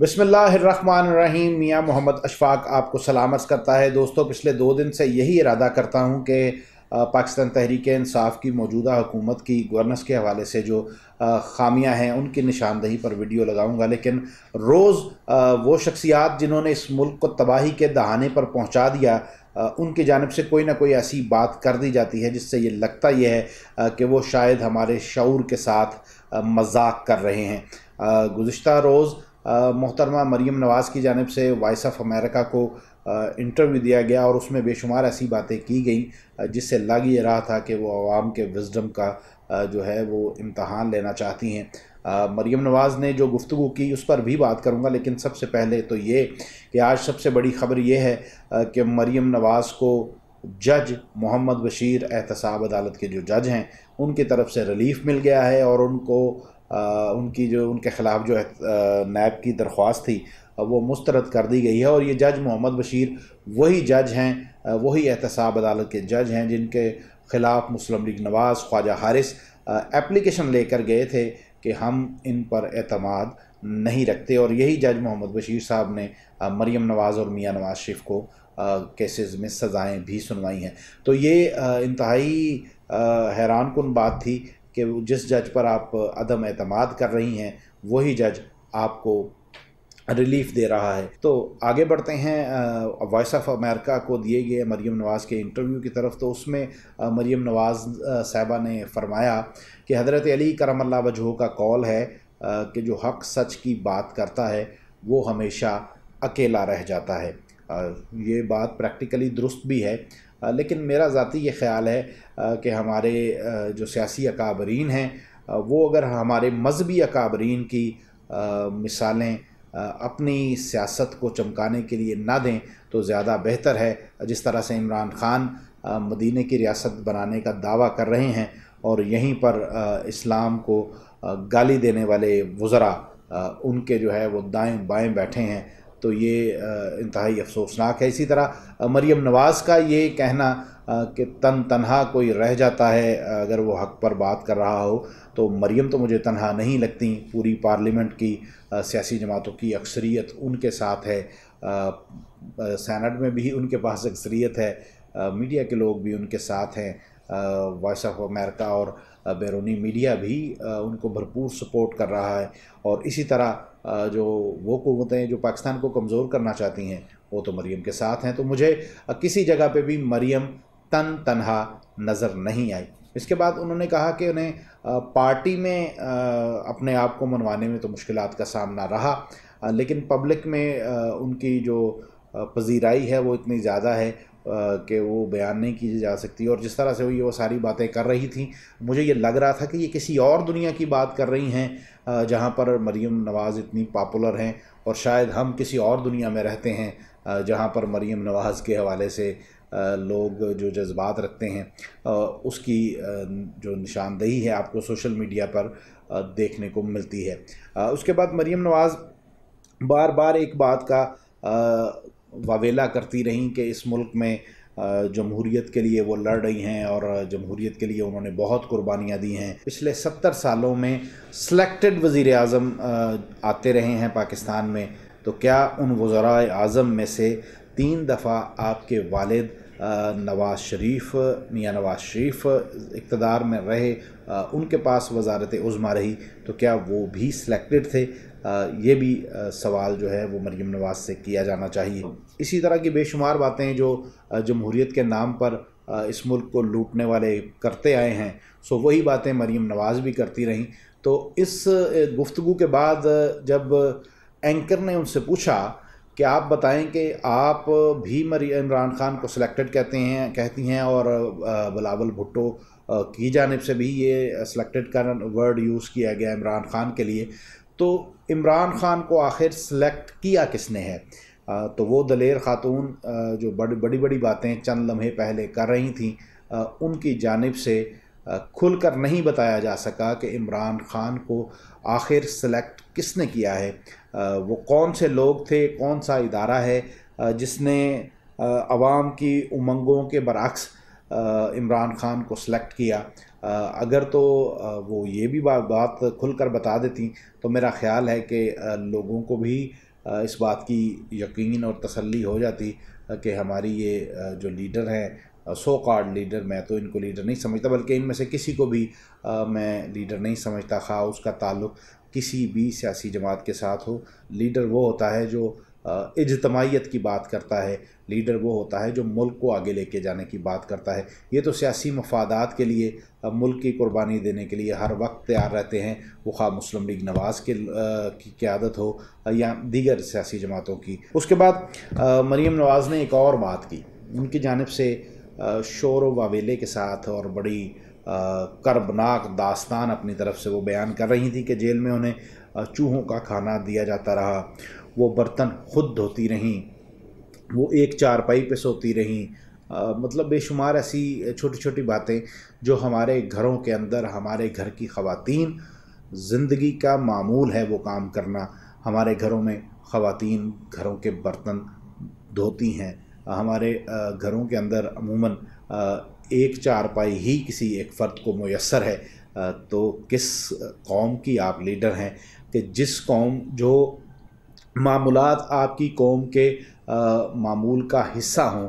بسم اللہ الرحمن الرحیم۔ میاں محمد اشفاق آپ کو سلامت کرتا ہے۔ دوستو، پچھلے 2 دن سے یہی ارادہ کرتا ہوں کہ پاکستان تحریک انصاف کی موجودہ حکومت کی گورننس کے حوالے سے جو خامیاں ہیں ان کی نشاندہی پر ویڈیو لگاؤں گا، لیکن روز وہ شخصیات جنہوں نے اس ملک کو تباہی کے دہانے پر پہنچا دیا، ان کی جانب سے کوئی نہ کوئی ایسی بات کر دی جاتی ہے جس سے یہ لگتا یہ ہے کہ وہ شاید ہمارے شعور کے ساتھ مذاق کر رہے ہیں۔ گزشتہ روز محترمہ مریم نواز کی جانب سے وائس آف امریکہ کو انٹرویو دیا گیا اور اس میں بے شمار ایسی باتیں کی گئیں جس سے لگ یہ رہا تھا کہ وہ عوام کے وزڈم کا جو ہے وہ امتحان لینا چاہتی ہیں۔ مریم نواز نے جو گفتگو کی اس پر بھی بات کروں گا، لیکن سب سے پہلے تو یہ کہ آج سب سے بڑی خبر یہ ہے کہ مریم نواز کو جج محمد بشیر احتساب عدالت کے جو جج ہیں ان کی طرف سے ریلیف مل گیا ہے، اور ان کو ان کے خلاف جو نیب کی درخواست تھی وہ مسترد کر دی گئی ہے، اور یہ جج محمد بشیر وہی جج ہیں، وہی احتساب عدالت کے جج ہیں جن کے خلاف مسلم لیگ نواز خواجہ حارث اپلیکیشن لے کر گئے تھے کہ ہم ان پر اعتماد نہیں رکھتے، اور یہی جج محمد بشیر صاحب نے مریم نواز اور میاں نواز شریف کو کیسز میں سزائیں بھی سنوائی ہیں۔ تو یہ انتہائی حیران کن بات تھی کہ جس جج پر آپ عدم اعتماد کر رہی ہیں وہی جج آپ کو ریلیف دے رہا ہے۔ تو آگے بڑھتے ہیں وائس آف امریکہ کو دیے گئے مریم نواز کے انٹرویو کی طرف۔ تو اس میں مریم نواز صاحبہ نے فرمایا کہ حضرت علی کرم اللہ وجہہ کا قول ہے کہ جو حق سچ کی بات کرتا ہے وہ ہمیشہ اکیلا رہ جاتا ہے۔ یہ بات پریکٹیکلی درست بھی ہے، لیکن میرا ذاتی یہ خیال ہے کہ ہمارے جو سیاسی اکابرین ہیں وہ اگر ہمارے مذہبی اکابرین کی مثالیں اپنی سیاست کو چمکانے کے لیے نہ دیں تو زیادہ بہتر ہے۔ جس طرح سے عمران خان مدینہ کی ریاست بنانے کا دعویٰ کر رہے ہیں اور یہیں پر اسلام کو گالی دینے والے وزراء ان کے جو ہے وہ دائیں بائیں بیٹھے ہیں، تو یہ انتہائی افسوسناک ہے۔ اسی طرح مریم نواز کا یہ کہنا کہ تنہا کوئی رہ جاتا ہے اگر وہ حق پر بات کر رہا ہو، تو مریم تو مجھے تنہا نہیں لگتی، پوری پارلیمنٹ کی سیاسی جماعتوں کی اکثریت ان کے ساتھ ہے، سینٹ میں بھی ان کے پاس اکثریت ہے، میڈیا کے لوگ بھی ان کے ساتھ ہیں، وائس آف امریکہ اور بیرونی میڈیا بھی ان کو بھرپور سپورٹ کر رہا ہے، اور اسی طرح جو وہ قوتیں جو پاکستان کو کمزور کرنا چاہتی ہیں وہ تو مریم کے ساتھ ہیں۔ تو مجھے کسی جگہ پہ بھی مریم تنہا نظر نہیں آئی۔ اس کے بعد انہوں نے کہا کہ انہیں پارٹی میں اپنے آپ کو منوانے میں تو مشکلات کا سامنا رہا، لیکن پبلک میں ان کی جو پذیرائی ہے وہ اتنی زیادہ ہے کہ وہ بیان نہیں کی جا سکتی، اور جس طرح سے وہ ساری باتیں کر رہی تھیں مجھے یہ لگ رہا تھا کہ یہ کسی اور دنیا کی بات کر رہی ہیں جہاں پر مریم نواز اتنی پاپولر ہیں، اور شاید ہم کسی اور دنیا میں رہتے ہیں جہاں پر مریم نواز کے حوالے سے لوگ جو جذبات رکھتے ہیں اس کی جو نشاندہی ہے آپ کو سوشل میڈیا پر دیکھنے کو ملتی ہے۔ اس کے بعد مریم نواز بار بار ایک بات کا واویلا کرتی رہیں کہ اس ملک میں جمہوریت کے لیے وہ لڑ رہی ہیں اور جمہوریت کے لیے انہوں نے بہت قربانیاں دی ہیں۔ پچھلے 70 سالوں میں سلیکٹڈ وزیر اعظم آتے رہے ہیں پاکستان میں، تو کیا ان وزرائے اعظم میں سے 3 دفعہ آپ کے والد نواز شریف میاں نواز شریف اقتدار میں رہے، ان کے پاس وزارت عظمیٰ رہی، تو کیا وہ بھی سلیکٹڈ تھے؟ یہ بھی سوال جو ہے وہ مریم نواز سے کیا جانا چاہیے۔ اسی طرح کی بے شمار باتیں جو جمہوریت کے نام پر اس ملک کو لوٹنے والے کرتے آئے ہیں، سو وہی باتیں مریم نواز بھی کرتی رہیں۔ تو اس گفتگو کے بعد جب اینکر نے ان سے پوچھا کہ آپ بتائیں کہ آپ بھی عمران خان کو سلیکٹڈ کہتی ہیں اور بلاول بھٹو کی جانب سے بھی یہ سلیکٹڈ کا ورڈ یوز کیا گیا عمران خان کے لیے، تو عمران خان کو آخر سلیکٹ کیا کس نے ہے؟ تو وہ دلیر خاتون جو بڑی بڑی باتیں چند لمحے پہلے کر رہی تھیں، ان کی جانب سے کھل کر نہیں بتایا جا سکا کہ عمران خان کو آخر سلیکٹ کس نے کیا ہے، وہ کون سے لوگ تھے، کون سا ادارہ ہے جس نے عوام کی امنگوں کے برعکس عمران خان کو سلیکٹ کیا۔ اگر تو وہ یہ بھی بات کھل کر بتا دیتی تو میرا خیال ہے کہ لوگوں کو بھی اس بات کی یقین اور تسلی ہو جاتی کہ ہماری یہ جو لیڈر ہیں، سو کارڈ لیڈر، میں تو ان کو لیڈر نہیں سمجھتا، بلکہ ان میں سے کسی کو بھی میں لیڈر نہیں سمجھتا، خواہ اس کا تعلق کسی بھی سیاسی جماعت کے ساتھ ہو۔ لیڈر وہ ہوتا ہے جو اجتماعیت کی بات کرتا ہے، لیڈر وہ ہوتا ہے جو ملک کو آگے لے کے جانے کی بات کرتا ہے۔ یہ تو سیاسی مفادات کے لیے ملک کی قربانی دینے کے لیے ہر وقت تیار رہتے ہیں، وہ خواہ مسلم لیگ نواز کی قیادت ہو یا دیگر سیاسی جماعتوں کی۔ اس کے بعد مریم نواز نے ایک اور بات کی، ان کی جانب سے شور و واویلے کے ساتھ اور بڑی کربناک داستان اپنی طرف سے وہ بیان کر رہی تھی کہ جیل میں انہیں چوہوں کا کھانا دیا جاتا رہا، وہ برتن خود دھوتی رہیں، وہ ایک چارپائی پہ سوتی رہیں، مطلب بے شمار ایسی چھوٹی چھوٹی باتیں جو ہمارے گھروں کے اندر ہمارے گھر کی خواتین زندگی کا معمول ہے وہ کام کرنا۔ ہمارے گھروں میں خواتین گھروں کے برتن دھوتی ہیں، ہمارے گھروں کے اندر عموماً ایک چارپائی ہی کسی ایک فرد کو میسر ہے۔ تو کس قوم کی آپ لیڈر ہیں کہ جس قوم جو معمولات آپ کی قوم کے معمول کا حصہ ہوں،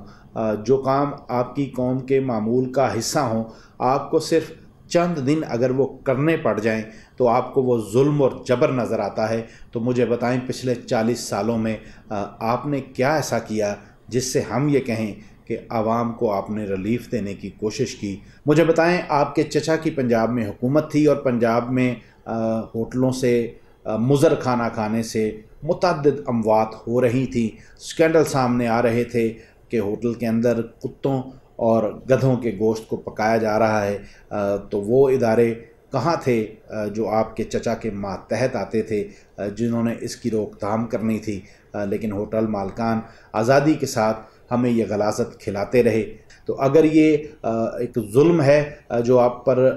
جو کام آپ کی قوم کے معمول کا حصہ ہوں، آپ کو صرف چند دن اگر وہ کرنے پڑ جائیں تو آپ کو وہ ظلم اور جبر نظر آتا ہے۔ تو مجھے بتائیں پچھلے 40 سالوں میں آپ نے کیا ایسا کیا جس سے ہم یہ کہیں کہ عوام کو آپ نے ریلیف دینے کی کوشش کی؟ مجھے بتائیں، آپ کے چچا کی پنجاب میں حکومت تھی اور پنجاب میں ہوٹلوں سے مضر کھانا کھانے سے متعدد اموات ہو رہی تھیں، اسکینڈل سامنے آ رہے تھے کہ ہوٹل کے اندر کتوں اور گدھوں کے گوشت کو پکایا جا رہا ہے۔ تو وہ ادارے کہاں تھے جو آپ کے چچا کے ماتحت آتے تھے، جنہوں نے اس کی روک تھام کرنی تھی؟ لیکن ہوٹل مالکان آزادی کے ساتھ ہمیں یہ غلاظت کھلاتے رہے۔ تو اگر یہ ایک ظلم ہے جو آپ پر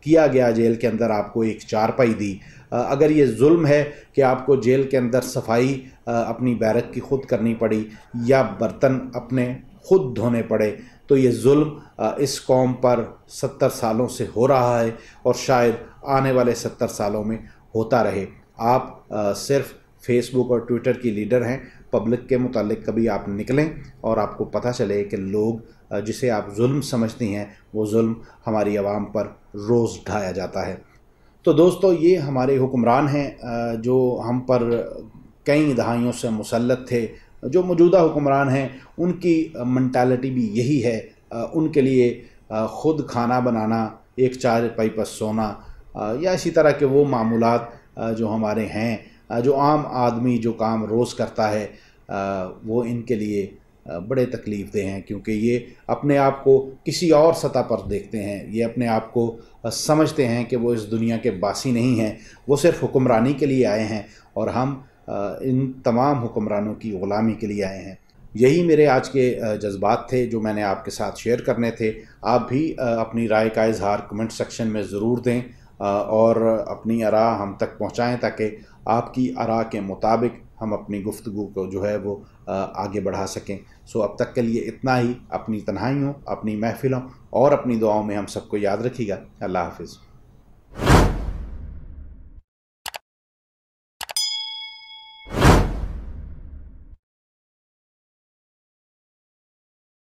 کیا گیا، جیل کے اندر آپ کو ایک چارپائی دی، اگر یہ ظلم ہے کہ آپ کو جیل کے اندر صفائی اپنی بیرک کی خود کرنی پڑی یا برتن اپنے خود دھونے پڑے، تو یہ ظلم اس قوم پر 70 سالوں سے ہو رہا ہے اور شاید آنے والے 70 سالوں میں ہوتا رہے۔ آپ صرف فیس بک اور ٹویٹر کی لیڈر ہیں، پبلک کے متعلق کبھی آپ نکلیں اور آپ کو پتہ چلے کہ لوگ جسے آپ ظلم سمجھتی ہیں وہ ظلم ہماری عوام پر روز ڈھایا جاتا ہے۔ تو دوستو، یہ ہمارے حکمران ہیں جو ہم پر کئی دہائیوں سے مسلط تھے۔ جو موجودہ حکمران ہیں ان کی منٹالٹی بھی یہی ہے، ان کے لیے خود کھانا بنانا، ایک چارپائی پر سونا یا اسی طرح کے وہ معمولات جو ہمارے ہیں، جو عام آدمی جو کام روز کرتا ہے، وہ ان کے لیے بڑے تکلیف دہ ہیں، کیونکہ یہ اپنے آپ کو کسی اور سطح پر دیکھتے ہیں، یہ اپنے آپ کو سمجھتے ہیں کہ وہ اس دنیا کے باسی نہیں ہیں، وہ صرف حکمرانی کے لیے آئے ہیں اور ہم ان تمام حکمرانوں کی غلامی کے لیے آئے ہیں۔ یہی میرے آج کے جذبات تھے جو میں نے آپ کے ساتھ شیئر کرنے تھے۔ آپ بھی اپنی رائے کا اظہار کمنٹ سیکشن میں ضرور دیں اور اپنی آراء ہم تک پہنچائیں تاکہ آپ کی آراء کے مطابق ہم اپنی گفتگو کو جو ہے وہ آگے بڑھا سکیں۔ سو اب تک کے لیے اتنا ہی۔ اپنی تنہائیوں، اپنی محفلوں اور اپنی دعاؤں میں ہم سب کو یاد رکھیے گا۔ اللہ حافظ۔